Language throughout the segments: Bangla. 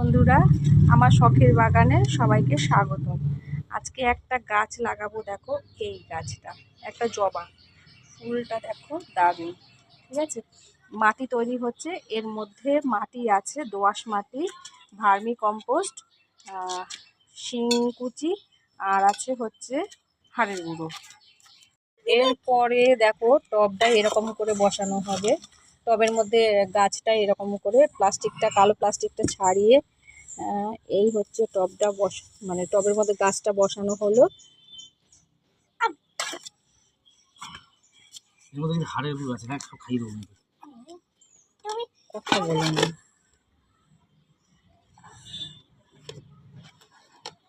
বন্ধুরা, আমার শখের বাগানে সবাইকে স্বাগত। আজকে একটা গাছ লাগাবো। দেখো এই গাছটা, একটা জবা ফুলটা দেখো দারুণ। ঠিক আছে, মাটি তৈরি হচ্ছে, এর মধ্যে মাটি আছে দোআঁশ মাটি, ভার্মি কম্পোস্ট, শিংকুচি আর আছে হচ্ছে হাড়ের গুঁড়ো। এরপরে দেখো টবটা এরকম করে বসানো হবে। টবের মধ্যে গাছটা এরকম করে প্লাস্টিকটা, কালো প্লাস্টিকটা ছাড়িয়ে এই হচ্ছে টবটা মানে টবের মধ্যে গাছটা বসানো হলো। কথা বলো না,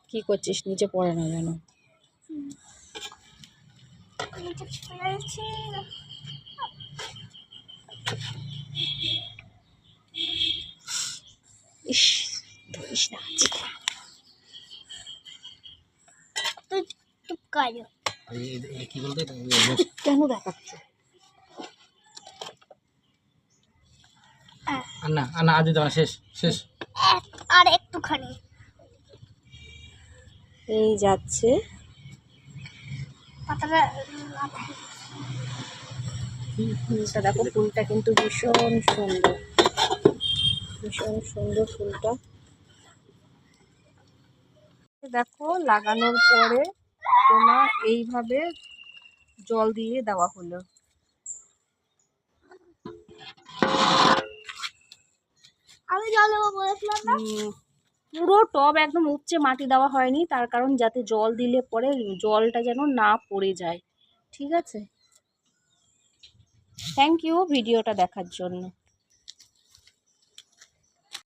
কি করছিস? নিচে পড়ে না যেন। ইস, ধরিস না। কেন দেখাচ্ছ? আর একটুখানি এই যাচ্ছে ফুলটা। দেখো ফুলটা কিন্তু ভীষণ সুন্দর, ভীষণ সুন্দর ফুলটা। দেখো লাগানোর পরে তোমার এইভাবে জল দিয়ে দেওয়া হলো। আমি জল দেবো বলেছিলাম না। পুরো টব একদম উপচে মাটি দেওয়া হয়নি, তার কারণ যাতে জল দিলে পরে জলটা যেন না পড়ে যায়। ঠিক আছে, থ্যাংক ইউ ভিডিওটা দেখার জন্য।